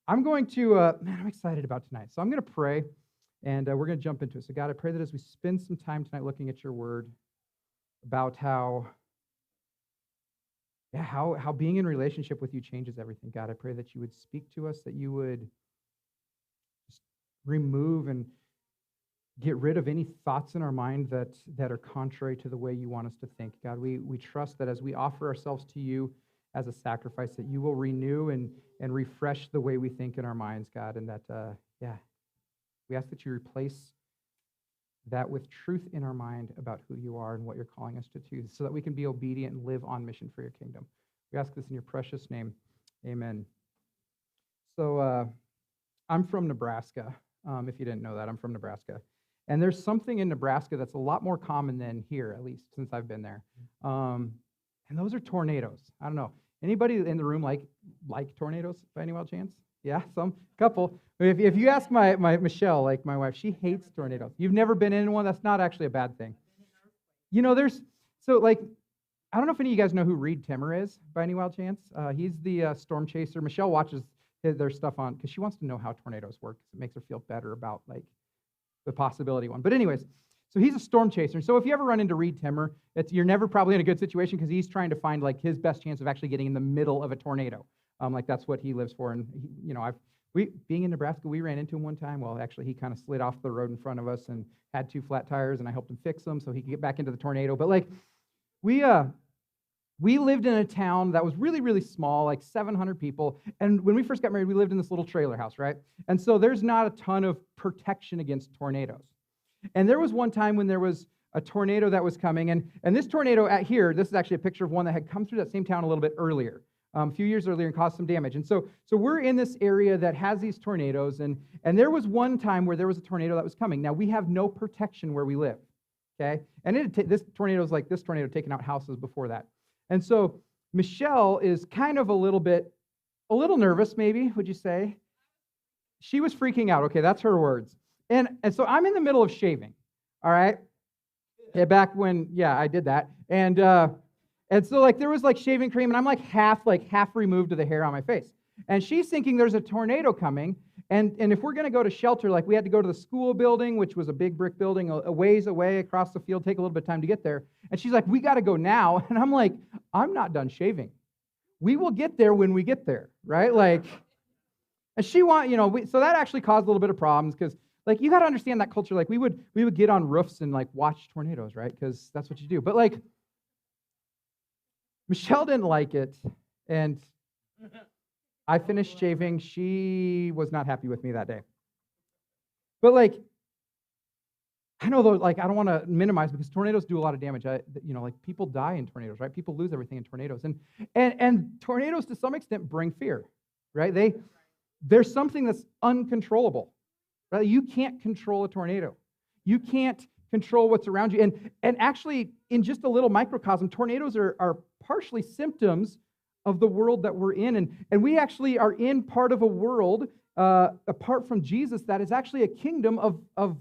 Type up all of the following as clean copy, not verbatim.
I'm going to, I'm excited about tonight. So I'm going to pray, and we're going to jump into it. So God, I pray that as we spend some time tonight looking at your word about how being in relationship with you changes everything. God, I pray that you would speak to us, that you would just remove and get rid of any thoughts in our mind that are contrary to the way you want us to think. God, we trust that as we offer ourselves to you as a sacrifice, that you will renew and refresh the way we think in our minds, God, and that, we ask that you replace that with truth in our mind about who you are and what you're calling us to do, so that we can be obedient and live on mission for your kingdom. We ask this in your precious name. Amen. So I'm from Nebraska. If you didn't know that, I'm from Nebraska. And there's something in Nebraska that's a lot more common than here, at least since I've been there. And those are tornadoes. I don't know. Anybody in the room like tornadoes by any wild chance? Yeah, some couple. If you ask my Michelle, like my wife, she hates tornadoes. You've never been in one? That's not actually a bad thing. I don't know if any of you guys know who Reed Timmer is by any wild chance. He's the storm chaser. Michelle watches their stuff on because she wants to know how tornadoes work. It makes her feel better about the possibility one. But anyways, so he's a storm chaser. So if you ever run into Reed Timmer, you're never probably in a good situation because he's trying to find his best chance of actually getting in the middle of a tornado. That's what he lives for. And being in Nebraska, we ran into him one time. Well, actually, he kind of slid off the road in front of us and had 2 flat tires, and I helped him fix them so he could get back into the tornado. But we lived in a town that was really, really small, 700 people. And when we first got married, we lived in this little trailer house, right? And so there's not a ton of protection against tornadoes. And there was one time when there was a tornado that was coming. And this tornado at here, this is actually a picture of one that had come through that same town a little bit earlier, a few years earlier, and caused some damage. And so we're in this area that has these tornadoes. And there was one time where there was a tornado that was coming. Now, we have no protection where we live, okay? And this tornado taking out houses before that. And so Michelle is kind of a little nervous, maybe, would you say? She was freaking out. Okay, that's her words. And so I'm in the middle of shaving, all right? Yeah, back when, I did that. And so there was shaving cream, and I'm half removed of the hair on my face. And she's thinking there's a tornado coming. And if we're going to go to shelter, we had to go to the school building, which was a big brick building a ways away across the field, take a little bit of time to get there. And she's like, we got to go now. And I'm like, I'm not done shaving. We will get there when we get there, right? And she so that actually caused a little bit of problems because, you got to understand that culture. We would get on roofs and watch tornadoes, right? Because that's what you do. But Michelle didn't like it, and I finished shaving. She was not happy with me that day. But I know though, I don't want to minimize because tornadoes do a lot of damage. People die in tornadoes, right? People lose everything in tornadoes, and tornadoes to some extent bring fear, right? There's something that's uncontrollable, right? You can't control a tornado. You can't control what's around you, and actually, in just a little microcosm, tornadoes are partially symptoms of the world that we're in. And we actually are in part of a world, apart from Jesus, that is actually a kingdom of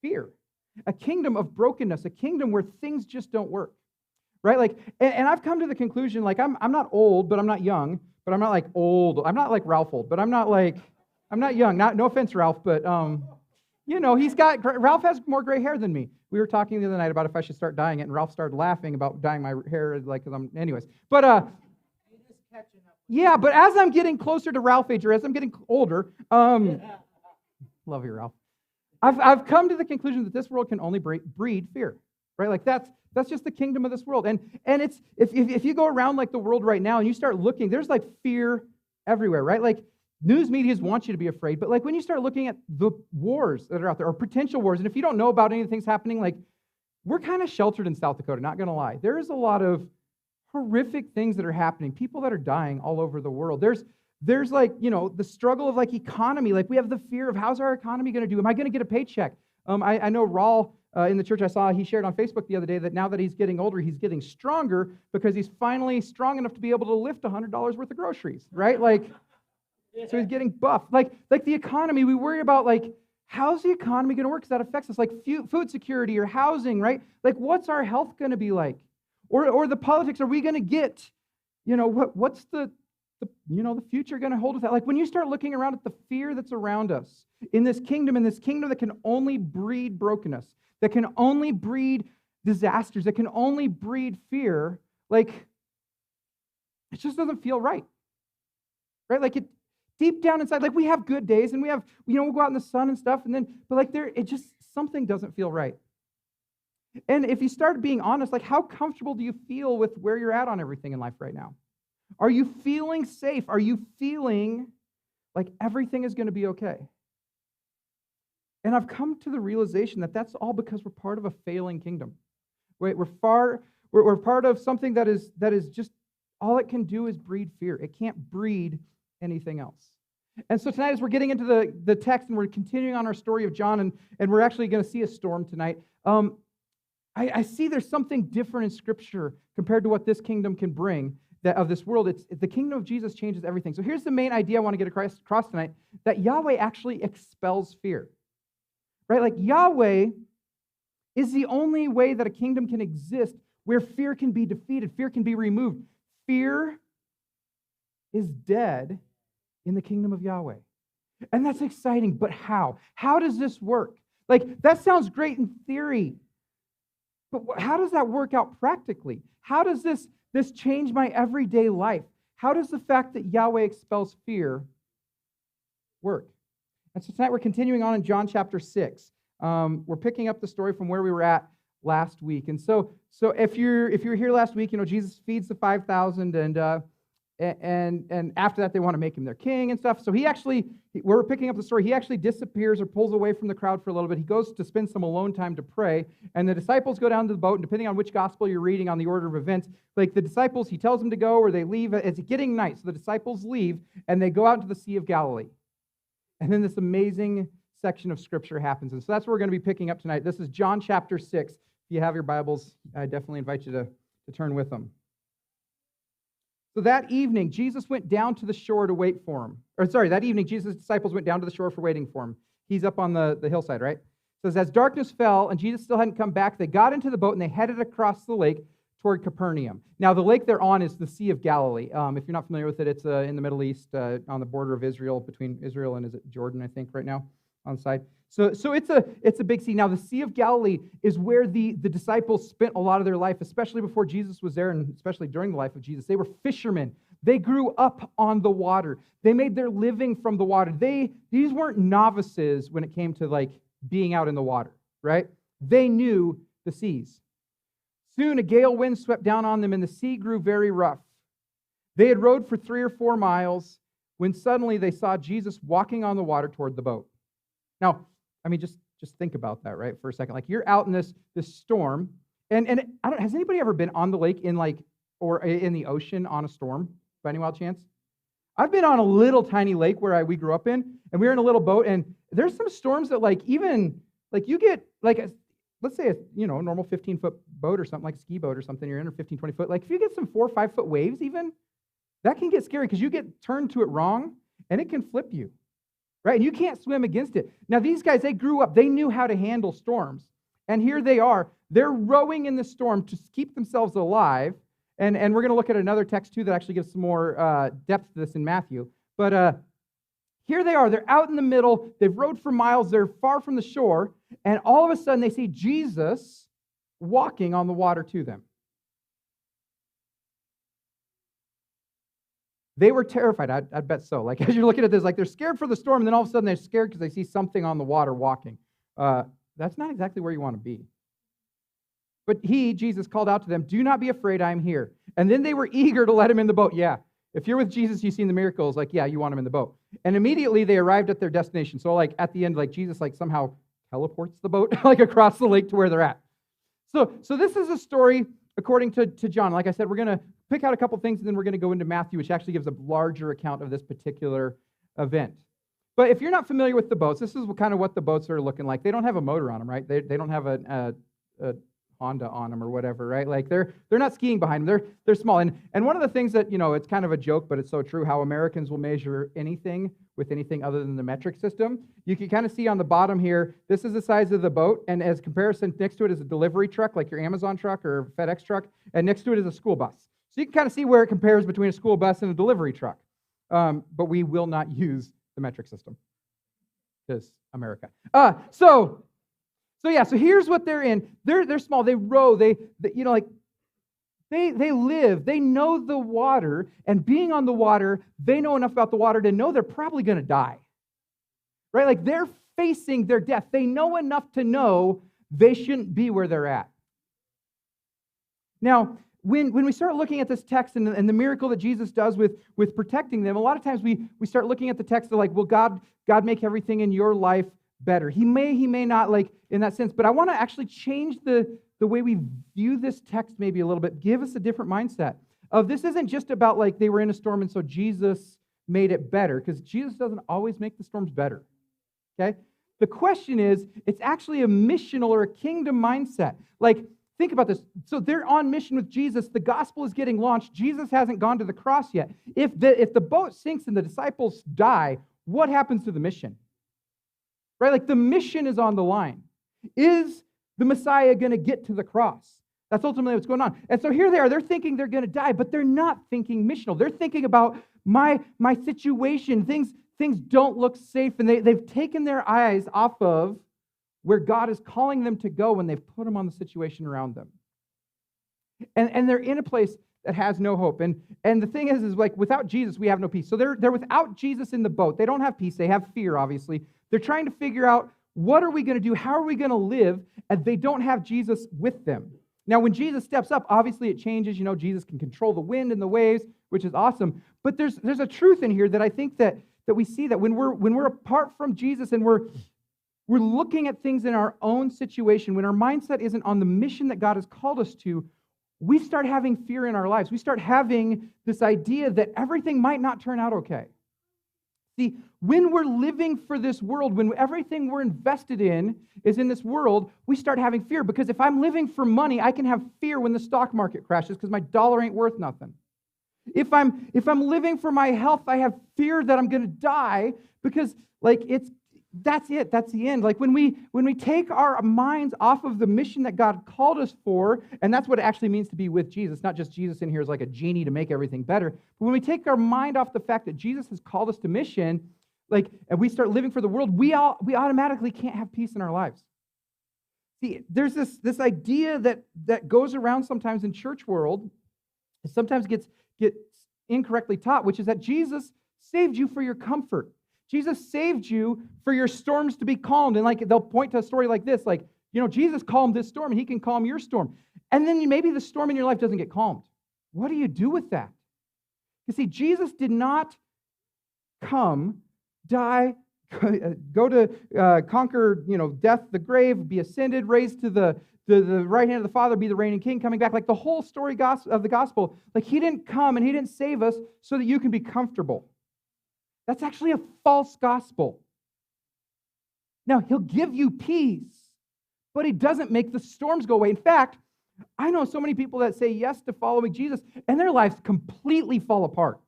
fear, a kingdom of brokenness, a kingdom where things just don't work, right? And I've come to the conclusion, I'm not old, but I'm not young, but I'm not old. I'm not like Ralph old, but I'm not young. No offense, Ralph, but Ralph has more gray hair than me. We were talking the other night about if I should start dyeing it, and Ralph started laughing about dyeing my hair, anyways. But, yeah, but as I'm getting closer to Ralph age, or as I'm getting older, love you, Ralph. I've come to the conclusion that this world can only breed fear, right? That's just the kingdom of this world. And it's if you go around the world right now and you start looking, there's fear everywhere, right? News medias want you to be afraid, but when you start looking at the wars that are out there, or potential wars, and if you don't know about any of the things happening, we're kind of sheltered in South Dakota, not going to lie. There is a lot of horrific things that are happening, people that are dying all over the world. There's the struggle of economy. We have the fear of how's our economy going to do? Am I going to get a paycheck? I know Raul in the church I saw, he shared on Facebook the other day that now that he's getting older, he's getting stronger because he's finally strong enough to be able to lift $100 worth of groceries, right? So he's getting buff. The economy, we worry about how's the economy going to work? Because that affects us, food security or housing, right? What's our health going to be like? Or the politics, are we going to get, what's the the future going to hold with that? Like when you start looking around at the fear that's around us in this kingdom that can only breed brokenness, that can only breed disasters, that can only breed fear, like it just doesn't feel right. Right? Like it deep down inside, like we have good days and we have, we'll go out in the sun and stuff, but like something doesn't feel right. And if you start being honest, like how comfortable do you feel with where you're at on everything in life right now? Are you feeling safe? Are you feeling like everything is going to be okay? And I've come to the realization that that's all because we're part of a failing kingdom. Right? We're part of something that is just all it can do is breed fear. It can't breed anything else. And so tonight, as we're getting into the text and we're continuing on our story of John, and we're actually going to see a storm tonight, I see there's something different in Scripture compared to what this kingdom can bring of this world. It's the kingdom of Jesus changes everything. So here's the main idea I want to get across tonight, that Yahweh actually expels fear. Right? Like Yahweh is the only way that a kingdom can exist where fear can be defeated, fear can be removed. Fear is dead in the kingdom of Yahweh. And that's exciting, but how? How does this work? Like, that sounds great in theory, but how does that work out practically? How does this change my everyday life? How does the fact that Yahweh expels fear work? And so tonight we're continuing on in John chapter 6. We're picking up the story from where we were at last week. And so if you were here last week, Jesus feeds the 5,000, and after that they want to make him their king and stuff. So we're picking up the story. He actually disappears or pulls away from the crowd for a little bit. He goes to spend some alone time to pray, and the disciples go down to the boat, and depending on which gospel you're reading on the order of events, like the disciples, he tells them to go or they leave. It's getting night, so the disciples leave, and they go out into the Sea of Galilee. And then this amazing section of Scripture happens. And so that's what we're going to be picking up tonight. This is John chapter 6. If you have your Bibles, I definitely invite you to turn with them. So that evening, Jesus went down to the shore to wait for him. That evening, Jesus' disciples went down to the shore for waiting for him. He's up on the hillside, right? So as darkness fell and Jesus still hadn't come back, they got into the boat and they headed across the lake toward Capernaum. Now, the lake they're on is the Sea of Galilee. If you're not familiar with it, it's in the Middle East, on the border of Israel, between Israel and, is it Jordan, I think, right now, on the side. So it's a big sea. Now, the Sea of Galilee is where the disciples spent a lot of their life, especially before Jesus was there, and especially during the life of Jesus. They were fishermen. They grew up on the water. They made their living from the water. These weren't novices when it came to like being out in the water, right? They knew the seas. Soon a gale wind swept down on them, and the sea grew very rough. They had rowed for 3 or 4 miles when suddenly they saw Jesus walking on the water toward the boat. Now, I mean, just think about that, right, for a second. Like, you're out in this storm, and has anybody ever been on the lake or in the ocean on a storm by any wild chance? I've been on a little tiny lake where we grew up in, and we were in a little boat, and there's some storms that you get let's say a normal 15-foot boat or something, like a ski boat or something, you're in, or 15, 20 foot. Like if you get some 4 or 5 foot waves even, that can get scary because you get turned to it wrong and it can flip you. Right? And you can't swim against it. Now, these guys, they grew up. They knew how to handle storms. And here they are. They're rowing in the storm to keep themselves alive. And we're going to look at another text, too, that actually gives some more depth to this in Matthew. But here they are. They're out in the middle. They've rowed for miles. They're far from the shore. And all of a sudden, they see Jesus walking on the water to them. They were terrified. I'd bet so. Like, as you're looking at this, like, they're scared for the storm, and then all of a sudden they're scared because they see something on the water walking. That's not exactly where you want to be. But Jesus, called out to them, "Do not be afraid, I am here." And then they were eager to let him in the boat. Yeah, if you're with Jesus, you've seen the miracles. Like, yeah, you want him in the boat. And immediately they arrived at their destination. So, like, at the end, like, Jesus, like, somehow teleports the boat, like, across the lake to where they're at. So this is a story according to John. Like I said, we're going to pick out a couple things, and then we're going to go into Matthew, which actually gives a larger account of this particular event. But if you're not familiar with the boats, this is kind of what the boats are looking like. They don't have a motor on them, right? They don't have a Honda on them or whatever, right? Like they're not skiing behind them. They're small. And one of the things that, it's kind of a joke, but it's so true, how Americans will measure anything with anything other than the metric system. You can kind of see on the bottom here, this is the size of the boat, and as comparison, next to it is a delivery truck, like your Amazon truck or FedEx truck, and next to it is a school bus. So you can kind of see where it compares between a school bus and a delivery truck. but we will not use the metric system because America. So here's what they're in. They're small. They row. They live. They know the water, and being on the water, they know enough about the water to know they're probably going to die. Right? Like they're facing their death. They know enough to know they shouldn't be where they're at. Now, when we start looking at this text and the miracle that Jesus does with protecting them, a lot of times we start looking at the text of like, will God make everything in your life better? He may not, like in that sense, but I want to actually change the way we view this text maybe a little bit, give us a different mindset of this isn't just about like they were in a storm and so Jesus made it better, because Jesus doesn't always make the storms better. Okay? The question is, it's actually a missional or a kingdom mindset. Like, think about this. So they're on mission with Jesus. The gospel is getting launched. Jesus hasn't gone to the cross yet. If the boat sinks and the disciples die, what happens to the mission? Right? Like the mission is on the line. Is the Messiah going to get to the cross? That's ultimately what's going on. And so here they are. They're thinking they're going to die, but they're not thinking missional. They're thinking about my situation. Things don't look safe, and they've taken their eyes off of where God is calling them to go, and they've put them on the situation around them. And they're in a place that has no hope. And the thing is like without Jesus, we have no peace. So they're without Jesus in the boat. They don't have peace. They have fear, obviously. They're trying to figure out, what are we going to do? How are we going to live? And they don't have Jesus with them. Now, when Jesus steps up, obviously it changes. Jesus can control the wind and the waves, which is awesome. But there's a truth in here that I think that we see that when we're apart from Jesus and we're looking at things in our own situation, when our mindset isn't on the mission that God has called us to, we start having fear in our lives. We start having this idea that everything might not turn out okay. See, when we're living for this world, when everything we're invested in is in this world, we start having fear. Because if I'm living for money, I can have fear when the stock market crashes because my dollar ain't worth nothing. If I'm living for my health, I have fear that I'm going to die because that's the end. Like when we take our minds off of the mission that God called us for, and that's what it actually means to be with Jesus, not just Jesus in here as like a genie to make everything better. But when we take our mind off the fact that Jesus has called us to mission, and we start living for the world, we automatically can't have peace in our lives. See, there's this idea that goes around sometimes in church world, it sometimes gets incorrectly taught, which is that Jesus saved you for your comfort. Jesus saved you for your storms to be calmed. And they'll point to a story like this, Jesus calmed this storm and he can calm your storm. And then maybe the storm in your life doesn't get calmed. What do you do with that? You see, Jesus did not come, die, go to conquer, death, the grave, be ascended, raised to the right hand of the Father, be the reigning king, coming back. Like the whole story of the gospel, he didn't come and he didn't save us so that you can be comfortable. That's actually a false gospel. Now, he'll give you peace, but he doesn't make the storms go away. In fact, I know so many people that say yes to following Jesus, and their lives completely fall apart.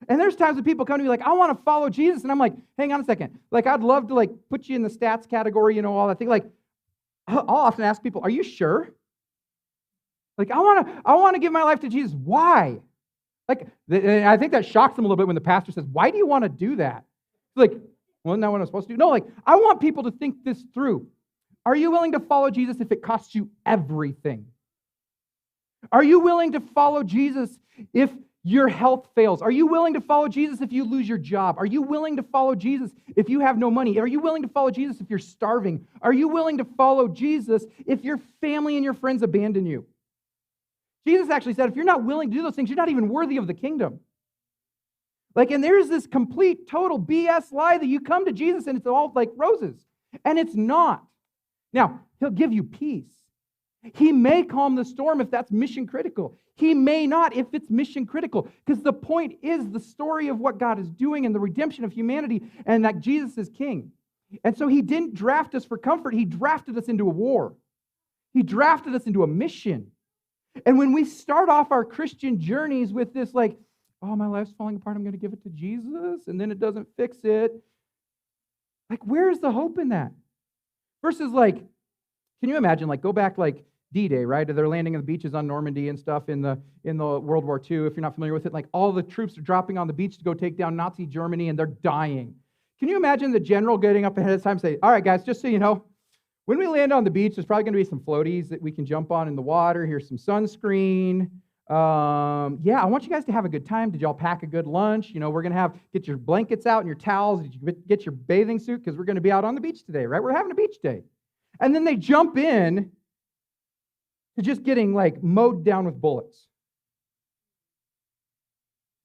And there's times when people come to me like, I want to follow Jesus, and I'm like, hang on a second. I'd love to put you in the stats category, all that thing. I'll often ask people, are you sure? I want to give my life to Jesus. Why? I think that shocks them a little bit when the pastor says, why do you want to do that? It's well, isn't that what I'm supposed to do? No, I want people to think this through. Are you willing to follow Jesus if it costs you everything? Are you willing to follow Jesus if your health fails? Are you willing to follow Jesus if you lose your job? Are you willing to follow Jesus if you have no money? Are you willing to follow Jesus if you're starving? Are you willing to follow Jesus if your family and your friends abandon you? Jesus actually said, if you're not willing to do those things, you're not even worthy of the kingdom. And there's this complete, total BS lie that you come to Jesus and it's all like roses. And it's not. Now, he'll give you peace. He may calm the storm if that's mission critical. He may not if it's mission critical. Because the point is the story of what God is doing and the redemption of humanity and that Jesus is king. And so he didn't draft us for comfort. He drafted us into a war. He drafted us into a mission. And when we start off our Christian journeys with this oh, my life's falling apart, I'm going to give it to Jesus, and then it doesn't fix it. Where's the hope in that? Versus can you imagine, go back D-Day, right? They're landing on the beaches on Normandy and stuff in the World War II. If you're not familiar with it, like all the troops are dropping on the beach to go take down Nazi Germany, and they're dying. Can you imagine the general getting up ahead of time and say, all right, guys, just so you know, when we land on the beach, there's probably going to be some floaties that we can jump on in the water. Here's some sunscreen. Yeah, I want you guys to have a good time. Did y'all pack a good lunch? You know, we're going to get your blankets out and your towels. Did you get your bathing suit? Because we're going to be out on the beach today, right? We're having a beach day. And then they jump in to just getting like mowed down with bullets.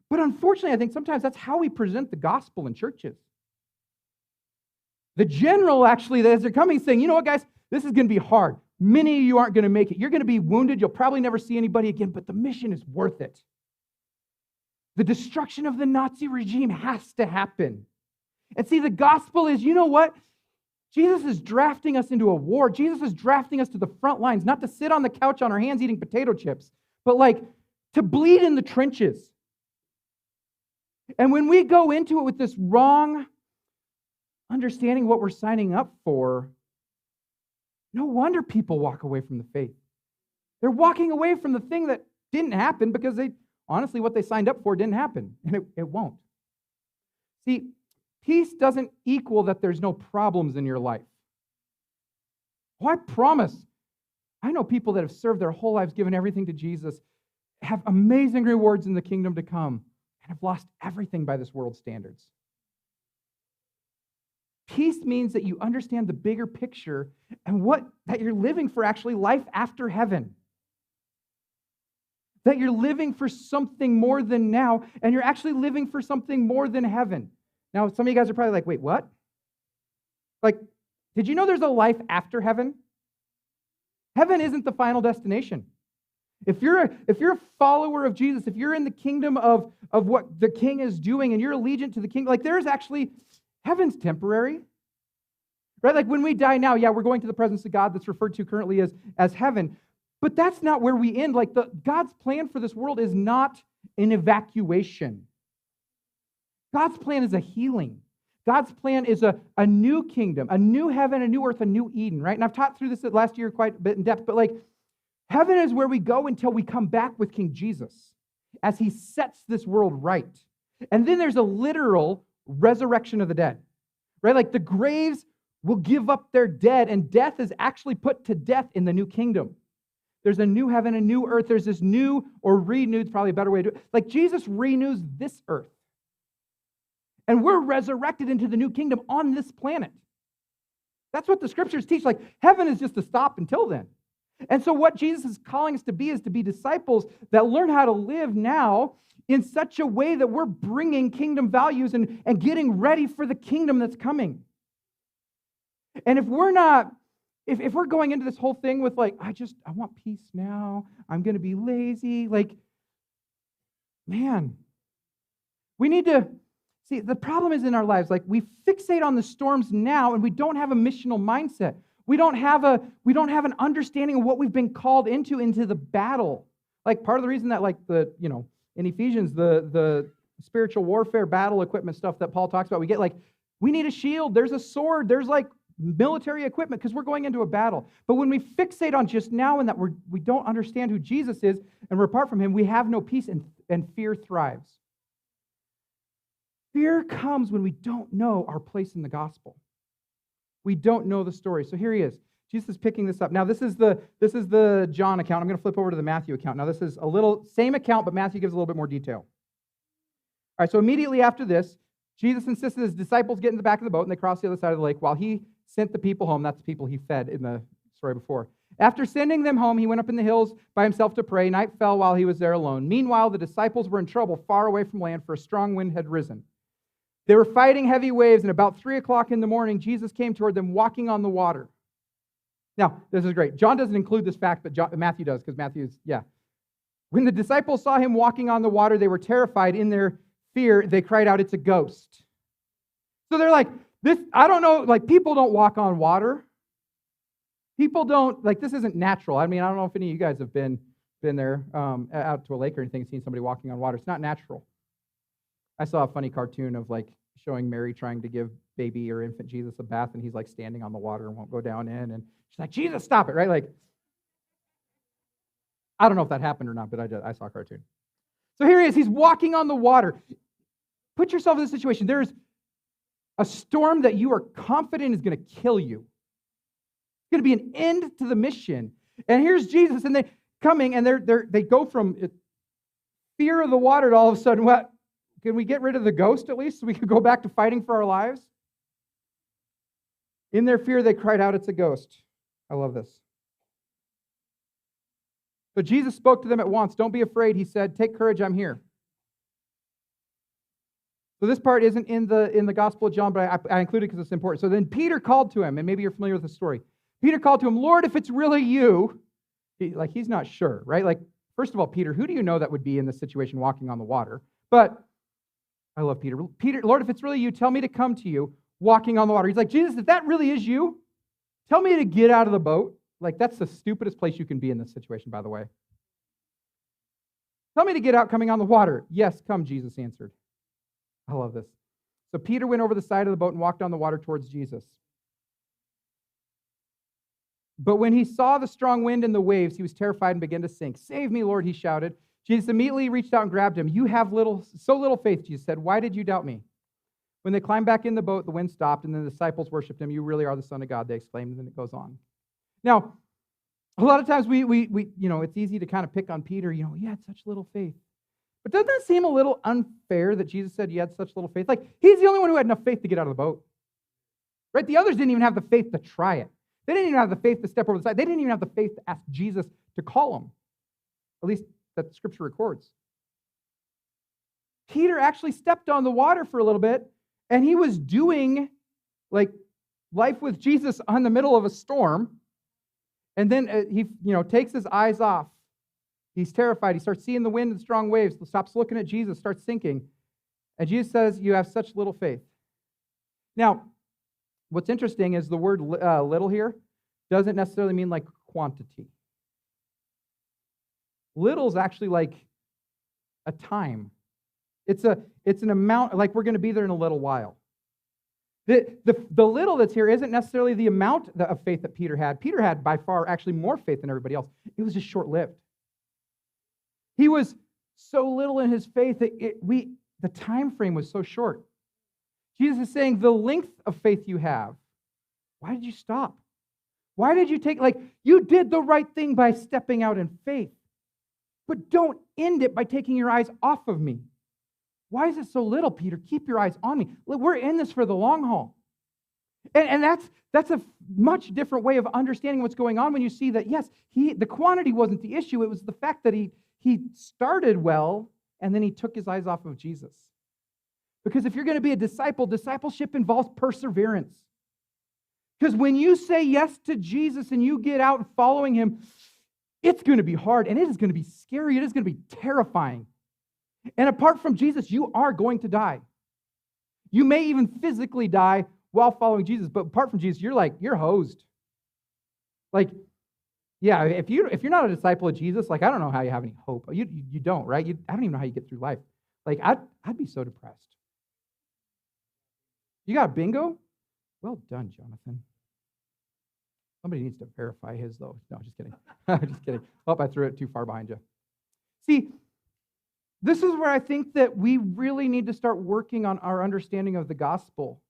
But unfortunately, I think sometimes that's how we present the gospel in churches. The general actually, as they're coming, saying, you know what, guys, this is going to be hard. Many of you aren't going to make it. You're going to be wounded. You'll probably never see anybody again, but the mission is worth it. The destruction of the Nazi regime has to happen. And see, the gospel is, you know what? Jesus is drafting us into a war. Jesus is drafting us to the front lines, not to sit on the couch on our hands eating potato chips, but like to bleed in the trenches. And when we go into it with this wrong understanding what we're signing up for, no wonder people walk away from the faith. They're walking away from the thing that didn't happen because honestly, what they signed up for didn't happen, and it won't. See, peace doesn't equal that there's no problems in your life. Oh, I promise, I know people that have served their whole lives, given everything to Jesus, have amazing rewards in the kingdom to come, and have lost everything by this world's standards. Peace means that you understand the bigger picture and that you're living for actually life after heaven. That you're living for something more than now, and you're actually living for something more than heaven. Now, some of you guys are probably like, wait, what? Like, did you know there's a life after heaven? Heaven isn't the final destination. If you're a follower of Jesus, if you're in the kingdom of what the king is doing and you're allegiant to the king, like there's actually, heaven's temporary. Right? Like when we die now, yeah, we're going to the presence of God that's referred to currently as heaven. But that's not where we end. Like God's plan for this world is not an evacuation. God's plan is a healing. God's plan is a new kingdom, a new heaven, a new earth, a new Eden, right? And I've taught through this last year quite a bit in depth, but like heaven is where we go until we come back with King Jesus as he sets this world right. And then there's a literal resurrection of the dead, right? Like the graves will give up their dead, and death is actually put to death in the new kingdom. There's a new heaven, a new earth. There's this new or renewed, probably a better way to do it. Like Jesus renews this earth. And we're resurrected into the new kingdom on this planet. That's what the scriptures teach. Like heaven is just a stop until then. And so what Jesus is calling us to be is to be disciples that learn how to live now in such a way that we're bringing kingdom values and getting ready for the kingdom that's coming. And if we're not, if we're going into this whole thing with like, I want peace now, I'm going to be lazy, like, man, we need to, see, the problem is in our lives, like we fixate on the storms now and we don't have a missional mindset. We don't have an understanding of what we've been called into the battle. Like part of the reason that like in Ephesians, the spiritual warfare battle equipment stuff that Paul talks about, we get like, we need a shield, there's a sword, there's like military equipment because we're going into a battle. But when we fixate on just now and that we don't understand who Jesus is and we're apart from him, we have no peace and fear thrives. Fear comes when we don't know our place in the gospel. We don't know the story. So here he is. Jesus is picking this up. Now this is the John account. I'm going to flip over to the Matthew account. Now this is a little same account, but Matthew gives a little bit more detail. All right, so immediately after this, Jesus insisted his disciples get in the back of the boat and they cross the other side of the lake while he sent the people home. That's the people he fed in the story before. After sending them home, he went up in the hills by himself to pray. Night fell while he was there alone. Meanwhile, the disciples were in trouble far away from land, for a strong wind had risen. They were fighting heavy waves, and about 3 o'clock in the morning, Jesus came toward them walking on the water. Now, this is great. John doesn't include this fact, but Matthew does, because Matthew's, yeah. When the disciples saw him walking on the water, they were terrified. In their fear, they cried out, "It's a ghost." So they're like, I don't know, like people don't walk on water. People don't, like this isn't natural. I mean, I don't know if any of you guys have been there out to a lake or anything and seen somebody walking on water. It's not natural. I saw a funny cartoon of like showing Mary trying to give baby or infant Jesus a bath, and he's like standing on the water and won't go down in, and she's like, "Jesus, stop it," right? Like, I don't know if that happened or not, but I saw a cartoon. So here he is. He's walking on the water. Put yourself in this situation. There's a storm that you are confident is going to kill you. It's going to be an end to the mission. And here's Jesus, and they coming, and they go from fear of the water to all of a sudden, what? Can we get rid of the ghost at least so we could go back to fighting for our lives? In their fear, they cried out, "It's a ghost." I love this. So Jesus spoke to them at once. "Don't be afraid," he said. "Take courage, I'm here." So this part isn't in the Gospel of John, but I included it because it's important. So then Peter called to him, and maybe you're familiar with the story. Peter called to him, "Lord, if it's really you," he's not sure, right? Like, first of all, Peter, who do you know that would be in this situation walking on the water? But I love Peter. "Peter, Lord, if it's really you, tell me to come to you walking on the water." He's like, "Jesus, if that really is you, tell me to get out of the boat." Like, that's the stupidest place you can be in this situation, by the way. "Tell me to get out coming on the water." "Yes, come," Jesus answered. I love this. So Peter went over the side of the boat and walked on the water towards Jesus. But when he saw the strong wind and the waves, he was terrified and began to sink. "Save me, Lord," he shouted. Jesus immediately reached out and grabbed him. "You have so little faith," Jesus said. "Why did you doubt me?" When they climbed back in the boat, the wind stopped, and the disciples worshipped him. "You really are the Son of God," they exclaimed, and then it goes on. Now, a lot of times we it's easy to kind of pick on Peter. You had such little faith. But doesn't that seem a little unfair that Jesus said you had such little faith? Like, he's the only one who had enough faith to get out of the boat. Right? The others didn't even have the faith to try it. They didn't even have the faith to step over the side. They didn't even have the faith to ask Jesus to call them. At least that Scripture records. Peter actually stepped on the water for a little bit, and he was doing like life with Jesus on the middle of a storm. And then he takes his eyes off. He's terrified. He starts seeing the wind and strong waves. He stops looking at Jesus, starts sinking. And Jesus says, "You have such little faith." Now, what's interesting is the word little here doesn't necessarily mean like quantity. Little is actually like a time. It's an amount, like we're going to be there in a little while. The little that's here isn't necessarily the amount of faith that Peter had. Peter had by far actually more faith than everybody else. It was just short-lived. He was so little in his faith that the time frame was so short. Jesus is saying, the length of faith you have, why did you stop? Why did you you did the right thing by stepping out in faith, but don't end it by taking your eyes off of me. Why is it so little, Peter? Keep your eyes on me. Look, we're in this for the long haul. And that's a much different way of understanding what's going on when you see that, yes, the quantity wasn't the issue. It was the fact that he started well, and then he took his eyes off of Jesus. Because if you're going to be a disciple, discipleship involves perseverance. Because when you say yes to Jesus and you get out and following him, it's going to be hard, and it is going to be scary. It is going to be terrifying. And apart from Jesus, you are going to die. You may even physically die while following Jesus, but apart from Jesus, you're hosed. If you're not a disciple of Jesus, I don't know how you have any hope. You don't, right? I don't even know how you get through life. I'd be so depressed. You got bingo? Well done, Jonathan. Somebody needs to verify his, though. No, just kidding. Just kidding. Oh, I threw it too far behind you. See, this is where I think that we really need to start working on our understanding of the gospel.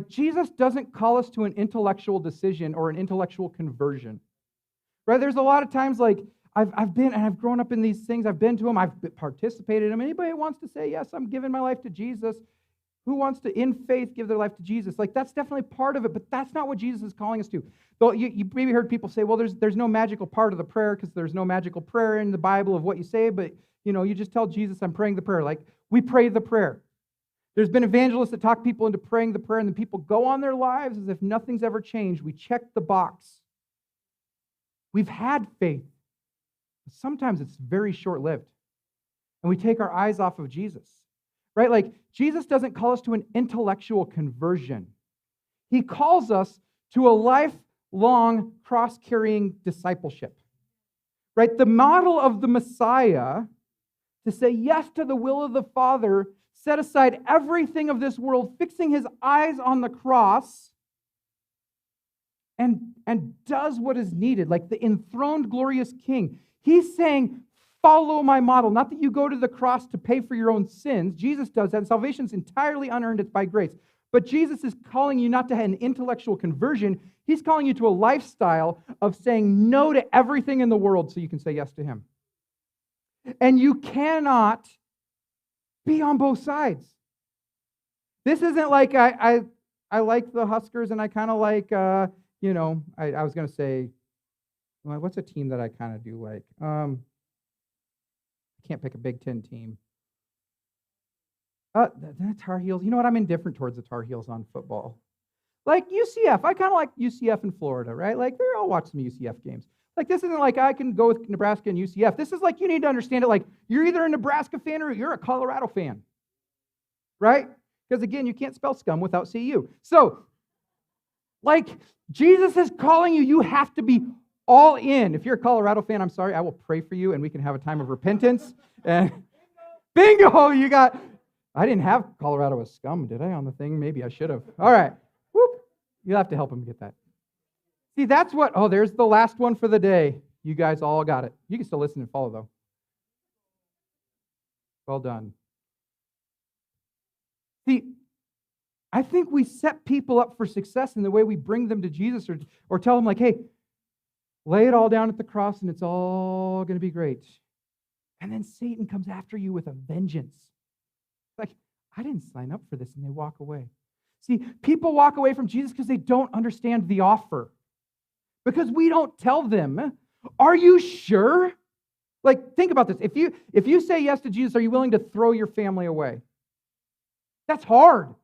Jesus doesn't call us to an intellectual decision or an intellectual conversion. Right? There's a lot of times I've grown up in these things. I've been to them. I've participated in them. Anybody who wants to say, yes, I'm giving my life to Jesus, who wants to, in faith, give their life to Jesus? That's definitely part of it, but that's not what Jesus is calling us to. Though you maybe heard people say, well, there's no magical part of the prayer because there's no magical prayer in the Bible of what you say, but you just tell Jesus, I'm praying the prayer. We pray the prayer. There's been evangelists that talk people into praying the prayer, and then people go on their lives as if nothing's ever changed. We check the box. We've had faith, but sometimes it's very short-lived, and we take our eyes off of Jesus, right? Jesus doesn't call us to an intellectual conversion. He calls us to a lifelong cross-carrying discipleship, right? The model of the Messiah, to say yes to the will of the Father, set aside everything of this world, fixing his eyes on the cross, and does what is needed, like the enthroned glorious king. He's saying, follow my model. Not that you go to the cross to pay for your own sins. Jesus does that. Salvation is entirely unearned. It's by grace. But Jesus is calling you not to an intellectual conversion. He's calling you to a lifestyle of saying no to everything in the world so you can say yes to him. And you cannot be on both sides. This isn't like I like the Huskers and I kind of like, I was going to say, well, what's a team that I kind of do like? I can't pick a Big Ten team. The Tar Heels. You know what? I'm indifferent towards the Tar Heels on football. Like UCF. I kind of like UCF in Florida, right? Like, I'll watch some UCF games. Like, this isn't like I can go with Nebraska and UCF. This is like, you need to understand it like you're either a Nebraska fan or you're a Colorado fan, right? Because again, you can't spell scum without CU. So, like, Jesus is calling you. You have to be all in. If you're a Colorado fan, I'm sorry. I will pray for you and we can have a time of repentance. And bingo, you got... I didn't have Colorado as scum, did I, on the thing? Maybe I should have. All right. Whoop. You'll have to help him get that. See, that's what... Oh, there's the last one for the day. You guys all got it. You can still listen and follow, though. Well done. See, I think we set people up for success in the way we bring them to Jesus or tell them, like, hey, lay it all down at the cross and it's all going to be great. And then Satan comes after you with a vengeance. Like, I didn't sign up for this, and they walk away. See, people walk away from Jesus because they don't understand the offer. Because we don't tell them, are you sure? Like, think about this. If you say yes to Jesus, are you willing to throw your family away? That's hard.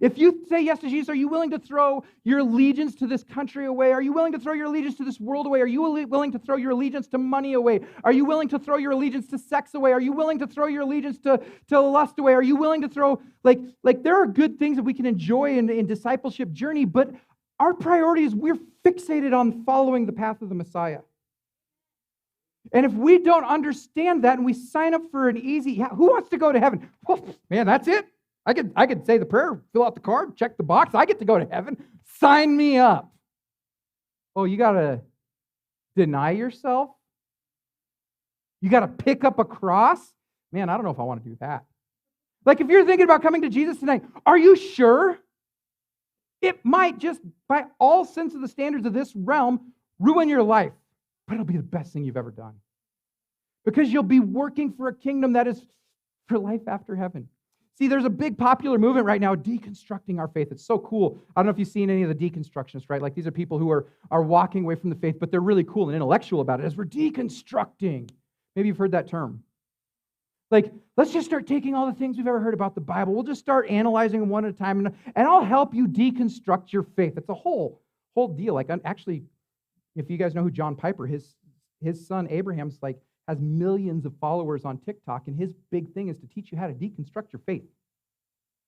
If you say yes to Jesus, are you willing to throw your allegiance to this country away? Are you willing to throw your allegiance to this world away? Are you willing to throw your allegiance to money away? Are you willing to throw your allegiance to sex away? Are you willing to throw your allegiance to lust away? Are you willing to throw, like there are good things that we can enjoy in discipleship journey, but our priority is we're fixated on following the path of the Messiah. And if we don't understand that and we sign up for an easy, who wants to go to heaven? Well, man, that's it. I could say the prayer, fill out the card, check the box. I get to go to heaven. Sign me up. Oh, you got to deny yourself? You got to pick up a cross? Man, I don't know if I want to do that. Like, if you're thinking about coming to Jesus tonight, are you sure? It might just, by all sense of the standards of this realm, ruin your life. But it'll be the best thing you've ever done. Because you'll be working for a kingdom that is for life after heaven. See, there's a big popular movement right now deconstructing our faith. It's so cool. I don't know if you've seen any of the deconstructionists, right? Like, these are people who are walking away from the faith, but they're really cool and intellectual about it as we're deconstructing. Maybe you've heard that term. Like, let's just start taking all the things we've ever heard about the Bible. We'll just start analyzing them one at a time, and I'll help you deconstruct your faith. It's a whole deal. Like, actually, if you guys know who John Piper, his son Abraham's like, has millions of followers on TikTok, and his big thing is to teach you how to deconstruct your faith.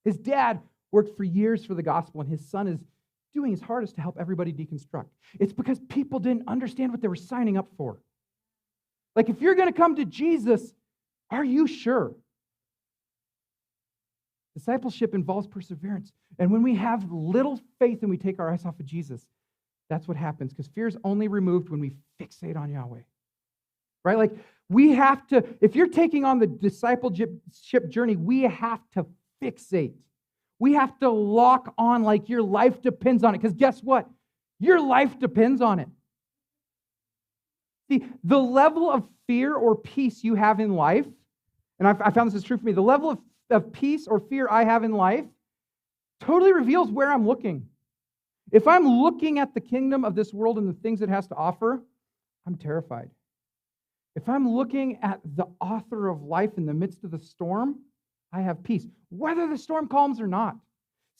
His dad worked for years for the gospel, and his son is doing his hardest to help everybody deconstruct. It's because people didn't understand what they were signing up for. Like, if you're going to come to Jesus, are you sure? Discipleship involves perseverance. And when we have little faith and we take our eyes off of Jesus, that's what happens, because fear is only removed when we fixate on Yahweh. Right? Like, we have to, if you're taking on the discipleship journey, we have to fixate. We have to lock on like your life depends on it. Because guess what? Your life depends on it. See, the level of fear or peace you have in life, and I found this is true for me, the level of peace or fear I have in life totally reveals where I'm looking. If I'm looking at the kingdom of this world and the things it has to offer, I'm terrified. If I'm looking at the author of life in the midst of the storm, I have peace, whether the storm calms or not.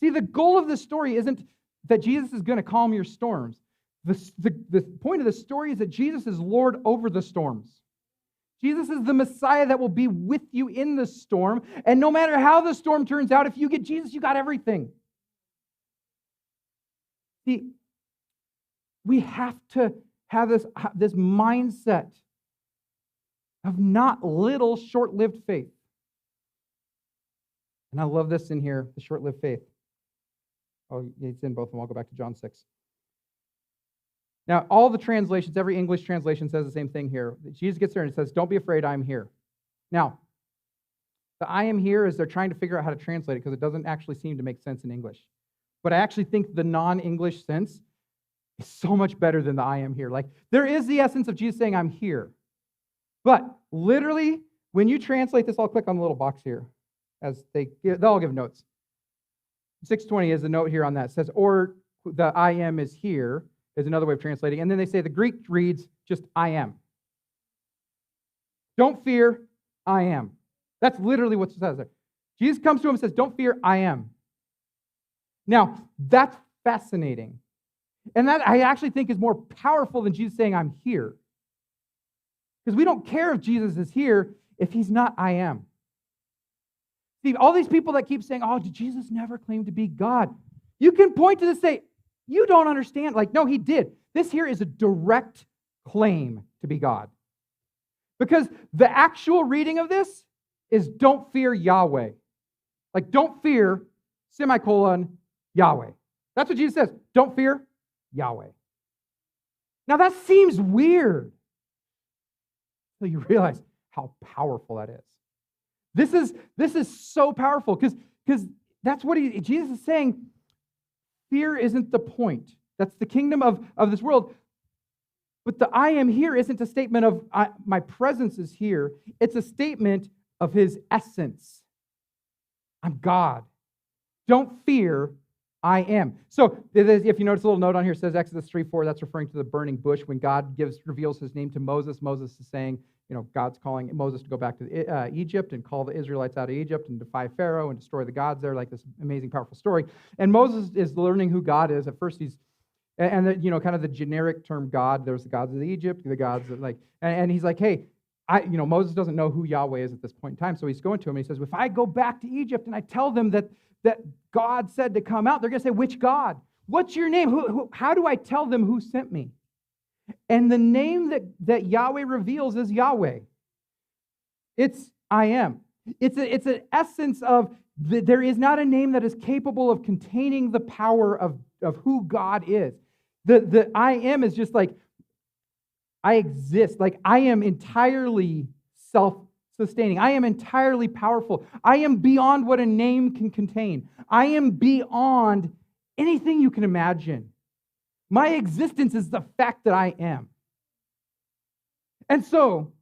See, the goal of this story isn't that Jesus is going to calm your storms. The point of the story is that Jesus is Lord over the storms. Jesus is the Messiah that will be with you in the storm, and no matter how the storm turns out, if you get Jesus, you got everything. See, we have to have this mindset of not little short-lived faith. And I love this in here, the short-lived faith. Oh, it's in both of them. I'll go back to John 6. Now, all the translations, every English translation says the same thing here. Jesus gets there and it says, don't be afraid, I'm here. Now, the I am here is they're trying to figure out how to translate it because it doesn't actually seem to make sense in English. But I actually think the non-English sense is so much better than the I am here. Like, there is the essence of Jesus saying, I'm here. But literally, when you translate this, I'll click on the little box here, as they'll all give notes. 620 is a note here on that. It says, or the I am is here, is another way of translating. And then they say the Greek reads just I am. Don't fear, I am. That's literally what it says there. Jesus comes to him and says, don't fear, I am. Now, that's fascinating. And that I actually think is more powerful than Jesus saying, I'm here. Because we don't care if Jesus is here if he's not, I am. See, all these people that keep saying, oh, did Jesus never claim to be God? You can point to this and say, you don't understand. Like, no, he did. This here is a direct claim to be God. Because the actual reading of this is don't fear Yahweh. Like, don't fear, semicolon, Yahweh. That's what Jesus says. Don't fear Yahweh. Now, that seems weird. So you realize how powerful that is. This is so powerful because that's what Jesus is saying. Fear isn't the point. That's the kingdom of this world. But the I am here isn't a statement of my presence is here. It's a statement of his essence. I'm God. Don't fear, I am. So if you notice a little note on here, it says Exodus 3:4, that's referring to the burning bush. When God reveals his name to Moses, Moses is saying, God's calling Moses to go back to Egypt and call the Israelites out of Egypt and defy Pharaoh and destroy the gods there, like this amazing, powerful story. And Moses is learning who God is. At first, kind of the generic term God. There's the gods of Egypt, the gods of and he's like, hey, Moses doesn't know who Yahweh is at this point in time. So he's going to him and he says, if I go back to Egypt and I tell them that God said to come out, they're going to say, which God? What's your name? How do I tell them who sent me? And the name that Yahweh reveals is Yahweh. It's I am. It's an essence of, there is not a name that is capable of containing the power of who God is. The I am is just like, I exist. Like, I am entirely self-sustaining. I am entirely powerful. I am beyond what a name can contain. I am beyond anything you can imagine. My existence is the fact that I am. And so,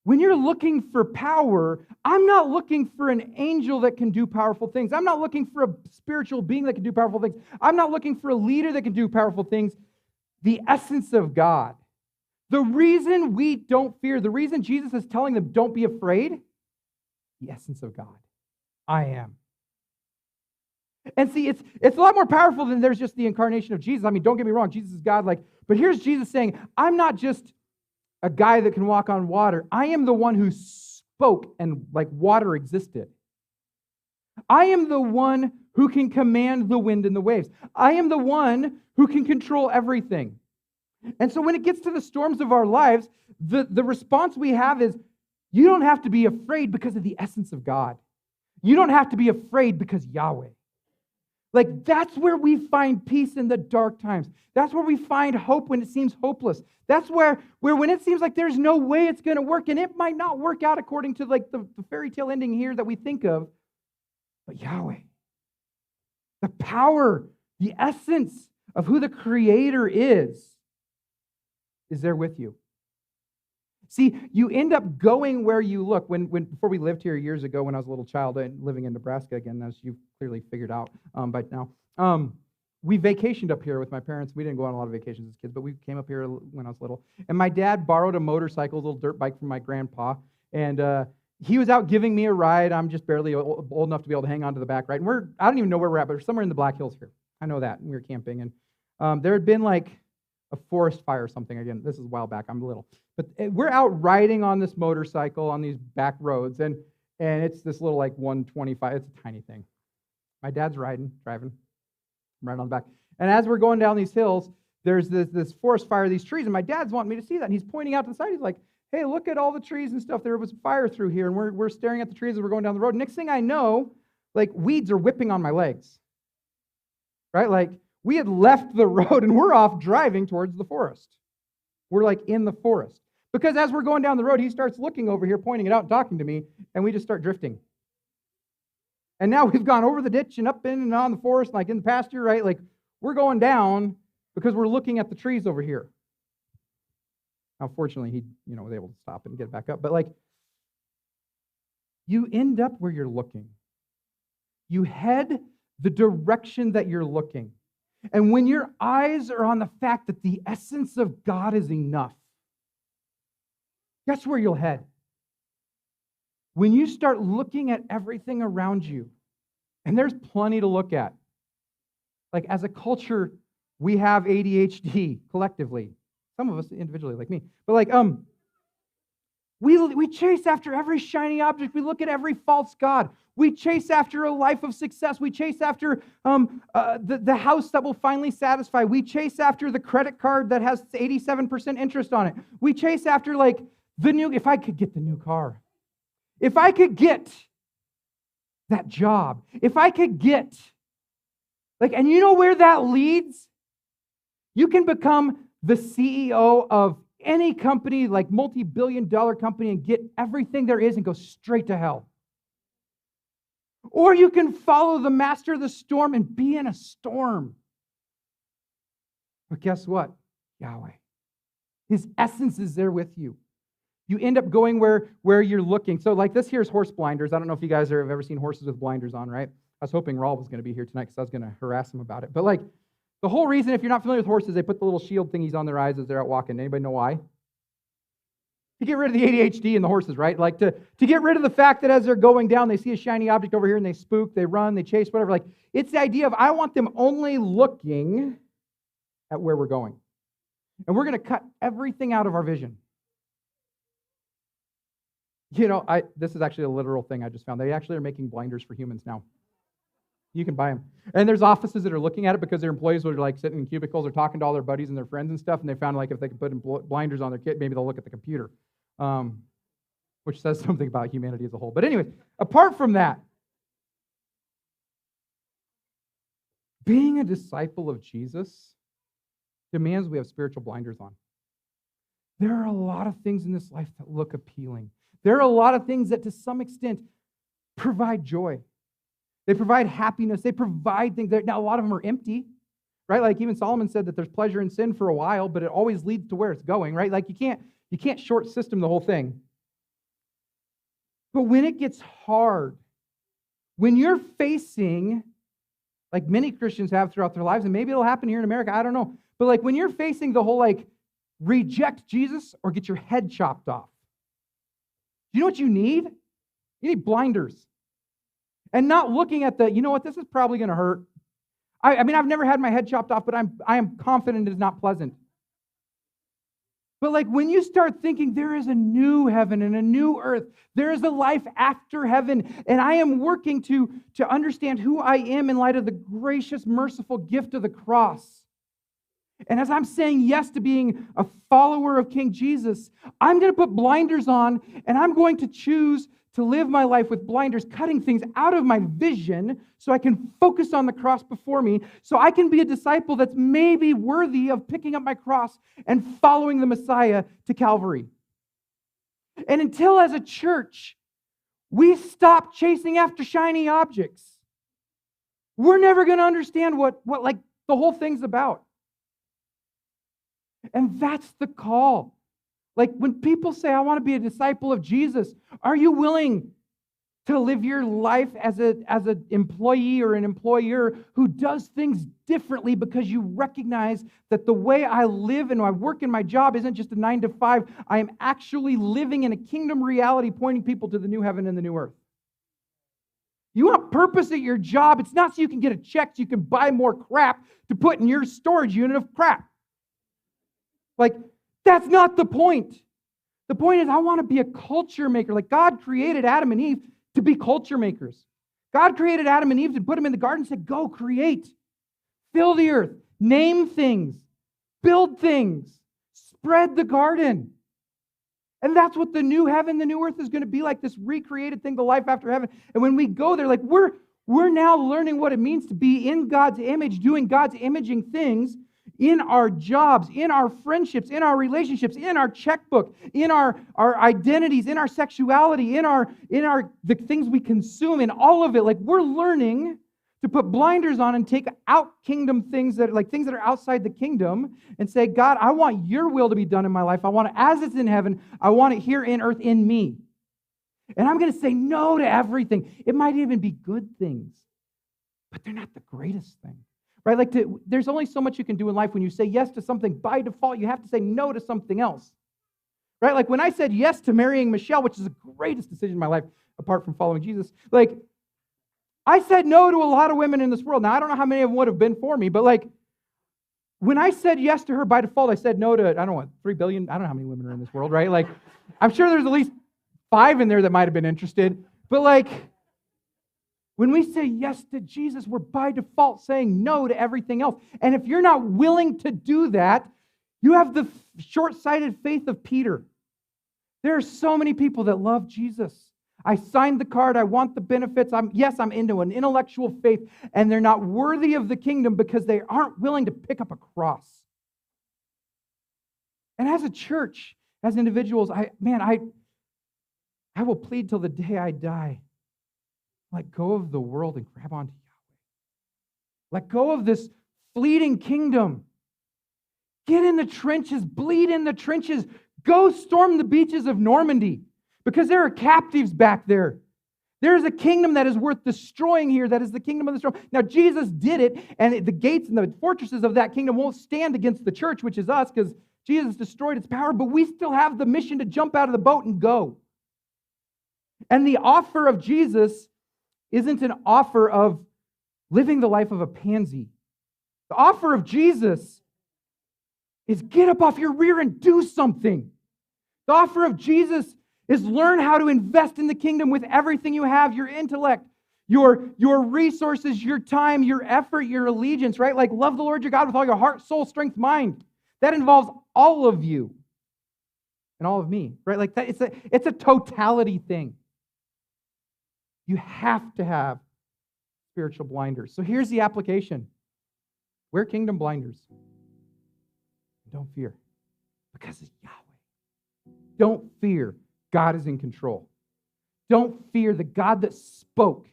when you're looking for power, I'm not looking for an angel that can do powerful things. I'm not looking for a spiritual being that can do powerful things. I'm not looking for a leader that can do powerful things. The essence of God. The reason we don't fear, the reason Jesus is telling them, don't be afraid, the essence of God. I am. And see, it's a lot more powerful than there's just the incarnation of Jesus. I mean, don't get me wrong, Jesus is God, but here's Jesus saying, I'm not just a guy that can walk on water. I am the one who spoke and water existed. I am the one who can command the wind and the waves. I am the one who can control everything. And so when it gets to the storms of our lives, the response we have is, you don't have to be afraid because of the essence of God. You don't have to be afraid because Yahweh. That's where we find peace in the dark times. That's where we find hope when it seems hopeless. That's where when it seems like there's no way it's going to work, and it might not work out according to the fairy tale ending here that we think of, but Yahweh. The power, the essence of who the Creator is there with you. See, you end up going where you look. Before we lived here years ago, when I was a little child and living in Nebraska, again, as you've clearly figured out by now, we vacationed up here with my parents. We didn't go on a lot of vacations as kids, but we came up here when I was little. And my dad borrowed a motorcycle, a little dirt bike from my grandpa, and he was out giving me a ride. I'm just barely old enough to be able to hang on to the back, right? And I don't even know where we're at, but we're somewhere in the Black Hills here. I know that. And we were camping, and there had been a forest fire or something. Again, this is a while back. I'm little. But we're out riding on this motorcycle on these back roads, and it's this little 125. It's a tiny thing. My dad's driving, I'm right on the back. And as we're going down these hills, there's this forest fire, these trees, and my dad's wanting me to see that. And he's pointing out to the side. He's like, hey, look at all the trees and stuff. There was a fire through here, and we're staring at the trees as we're going down the road. Next thing I know, weeds are whipping on my legs. Right? We had left the road and we're off driving towards the forest. We're like in the forest. Because as we're going down the road, he starts looking over here, pointing it out, and talking to me, and we just start drifting. And now we've gone over the ditch and up in and on the forest, like in the pasture, right? Like we're going down because we're looking at the trees over here. Now, fortunately, he, was able to stop and get back up. But like, you end up where you're looking. You head the direction that you're looking. And when your eyes are on the fact that the essence of God is enough, guess where you'll head? When you start looking at everything around you, and there's plenty to look at. Like as a culture, we have ADHD collectively. Some of us individually, like me. But like, we chase after every shiny object. We look at every false god. We chase after a life of success. We chase after the house that will finally satisfy. We chase after the credit card that has 87% interest on it. We chase after like if I could get the new car. If I could get that job. If I could get, and you know where that leads? You can become the CEO of any company, like multi-billion-dollar company, and get everything there is and go straight to hell. Or you can follow the master of the storm and be in a storm. But guess what? Yahweh. His essence is there with you. You end up going where you're looking. So like this here's horse blinders. I don't know if you guys have ever seen horses with blinders on, right? I was hoping Raul was going to be here tonight because I was going to harass him about it. But like the whole reason, if you're not familiar with horses, they put the little shield thingies on their eyes as they're out walking. Anybody know why? To get rid of the ADHD in the horses, right? Like to get rid of the fact that as they're going down, they see a shiny object over here and they spook, they run, they chase, whatever. Like it's the idea of I want them only looking at where we're going. And we're going to cut everything out of our vision. This is actually a literal thing I just found. They actually are making blinders for humans now. You can buy them. And there's offices that are looking at it because their employees are like sitting in cubicles or talking to all their buddies and their friends and stuff, and they found like if they could put blinders on their kid, maybe they'll look at the computer, which says something about humanity as a whole. But anyways, apart from that, being a disciple of Jesus demands we have spiritual blinders on. There are a lot of things in this life that look appealing. There are a lot of things that to some extent provide joy. They provide happiness. They provide things. Now, a lot of them are empty, right? Like even Solomon said that there's pleasure in sin for a while, but it always leads to where it's going, right? Like you can't short system the whole thing. But when it gets hard, when you're facing, like many Christians have throughout their lives, and maybe it'll happen here in America, I don't know. But like when you're facing the whole reject Jesus or get your head chopped off, you know what you need? You need blinders. And not looking at this is probably going to hurt. I mean, I've never had my head chopped off, but I am confident it is not pleasant. But like when you start thinking there is a new heaven and a new earth, there is a life after heaven, and I am working to understand who I am in light of the gracious, merciful gift of the cross. And as I'm saying yes to being a follower of King Jesus, I'm going to put blinders on, and I'm going to choose to live my life with blinders, cutting things out of my vision so I can focus on the cross before me, so I can be a disciple that's maybe worthy of picking up my cross and following the Messiah to Calvary. And until as a church, we stop chasing after shiny objects, we're never going to understand what the whole thing's about. And that's the call. Like when people say, I want to be a disciple of Jesus, are you willing to live your life as an employee or an employer who does things differently because you recognize that the way I live and I work in my job isn't just a 9 to 5. I am actually living in a kingdom reality pointing people to the new heaven and the new earth. You want purpose at your job. It's not so you can get a check so you can buy more crap to put in your storage unit of crap. Like, that's not the point. The point is I want to be a culture maker. Like God created Adam and Eve to be culture makers. God created Adam and Eve to put them in the garden and said, go create. Fill the earth. Name things. Build things. Spread the garden. And that's what the new heaven, the new earth is going to be like, this recreated thing, the life after heaven. And when we go there, like we're We're now learning what it means to be in God's image, doing God's imaging things in our jobs, in our friendships, in our relationships, in our checkbook, in our identities, in our sexuality, in the things we consume, in all of it. Like, we're learning to put blinders on and take out kingdom things that are outside the kingdom and say, God, I want your will to be done in my life. I want it as it's in heaven. I want it here in earth in me. And I'm going to say no to everything. It might even be good things, but they're not the greatest thing. Right? Like, there's only so much you can do in life. When you say yes to something, by default, you have to say no to something else. Right? Like, when I said yes to marrying Michelle, which is the greatest decision in my life, apart from following Jesus, like, I said no to a lot of women in this world. Now, I don't know how many of them would have been for me, but like, when I said yes to her, by default, I said no to, I don't know what, 3 billion? I don't know how many women are in this world, right? Like, I'm sure there's at least 5 in there that might have been interested. But like, when we say yes to Jesus, we're by default saying no to everything else. And if you're not willing to do that, you have the short-sighted faith of Peter. There are so many people that love Jesus. I signed the card. I want the benefits. I'm into an intellectual faith, and they're not worthy of the kingdom because they aren't willing to pick up a cross. And as a church, as individuals, I will plead till the day I die. Let go of the world and grab onto Yahweh. Let go of this fleeting kingdom. Get in the trenches. Bleed in the trenches. Go storm the beaches of Normandy, because there are captives back there. There is a kingdom that is worth destroying here. That is the kingdom of the strong. Now, Jesus did it, and the gates and the fortresses of that kingdom won't stand against the church, which is us, because Jesus destroyed its power, but we still have the mission to jump out of the boat and go. And the offer of Jesus isn't an offer of living the life of a pansy. The offer of Jesus is get up off your rear and do something. The offer of Jesus is learn how to invest in the kingdom with everything you have, your intellect, your resources, your time, your effort, your allegiance, right? Like, love the Lord your God with all your heart, soul, strength, mind. That involves all of you and all of me, right? Like, that it's a totality thing. You have to have spiritual blinders. So here's the application. Wear kingdom blinders. Don't fear, because it's Yahweh. Don't fear. God is in control. Don't fear. The God that spoke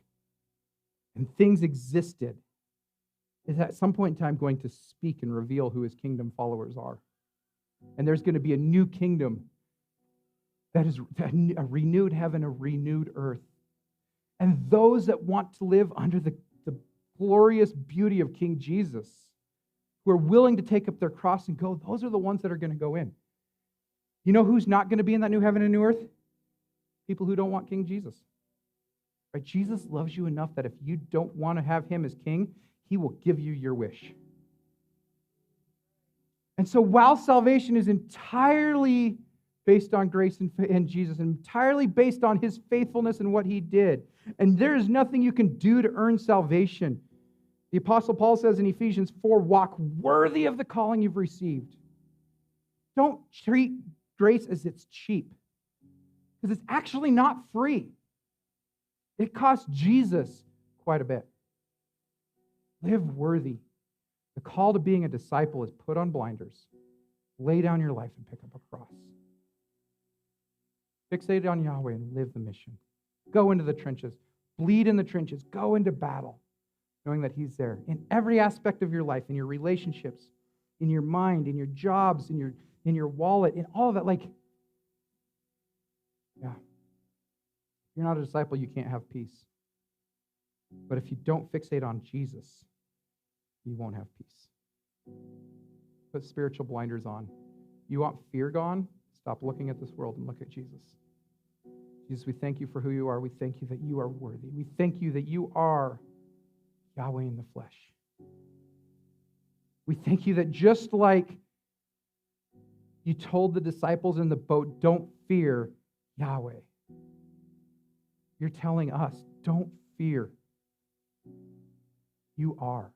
and things existed is at some point in time going to speak and reveal who his kingdom followers are. And there's going to be a new kingdom that is a renewed heaven, a renewed earth. And those that want to live under the glorious beauty of King Jesus, who are willing to take up their cross and go, those are the ones that are going to go in. You know who's not going to be in that new heaven and new earth? People who don't want King Jesus. Right? Jesus loves you enough that if you don't want to have him as king, he will give you your wish. And so while salvation is entirely based on grace and Jesus, and entirely based on his faithfulness and what he did, and there is nothing you can do to earn salvation, the Apostle Paul says in Ephesians 4, walk worthy of the calling you've received. Don't treat grace as it's cheap, because it's actually not free. It cost Jesus quite a bit. Live worthy. The call to being a disciple is put on blinders, lay down your life, and pick up a cross. Fixate on Yahweh and live the mission. Go into the trenches. Bleed in the trenches. Go into battle, knowing that he's there in every aspect of your life, in your relationships, in your mind, in your jobs, in your wallet, in all of that. Like, yeah, if you're not a disciple, you can't have peace. But if you don't fixate on Jesus, you won't have peace. Put spiritual blinders on. You want fear gone? Stop looking at this world and look at Jesus. Jesus, we thank you for who you are. We thank you that you are worthy. We thank you that you are Yahweh in the flesh. We thank you that just like you told the disciples in the boat, don't fear Yahweh, you're telling us, don't fear. You are.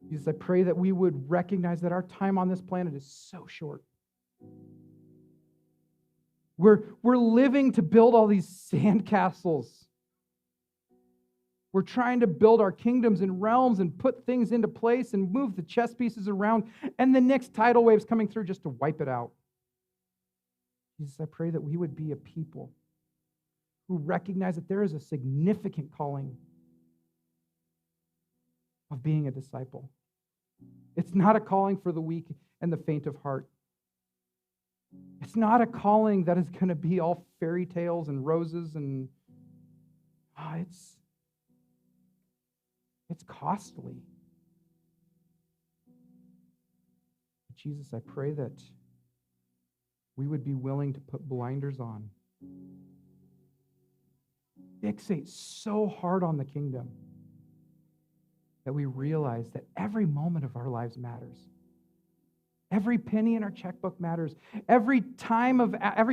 Jesus, I pray that we would recognize that our time on this planet is so short. We're living to build all these sandcastles We're trying to build our kingdoms and realms and put things into place and move the chess pieces around, and the next tidal wave's coming through just to wipe it out. Jesus, I pray that we would be a people who recognize that there is a significant calling of being a disciple. It's not a calling for the weak and the faint of heart. It's not a calling that is going to be all fairy tales and roses and it's costly. Jesus, I pray that we would be willing to put blinders on. Fixate so hard on the kingdom that we realize that every moment of our lives matters. Every penny in our checkbook matters. Every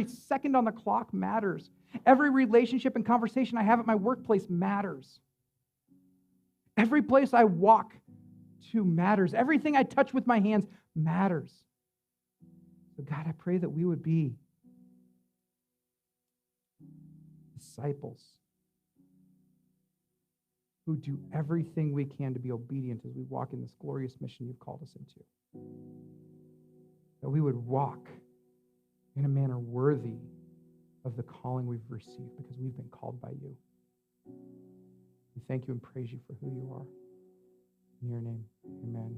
second on the clock matters. Every relationship and conversation I have at my workplace matters. Every place I walk to matters. Everything I touch with my hands matters. So God, I pray that we would be disciples who do everything we can to be obedient as we walk in this glorious mission you've called us into. That we would walk in a manner worthy of the calling we've received because we've been called by you. We thank you and praise you for who you are. In your name, amen.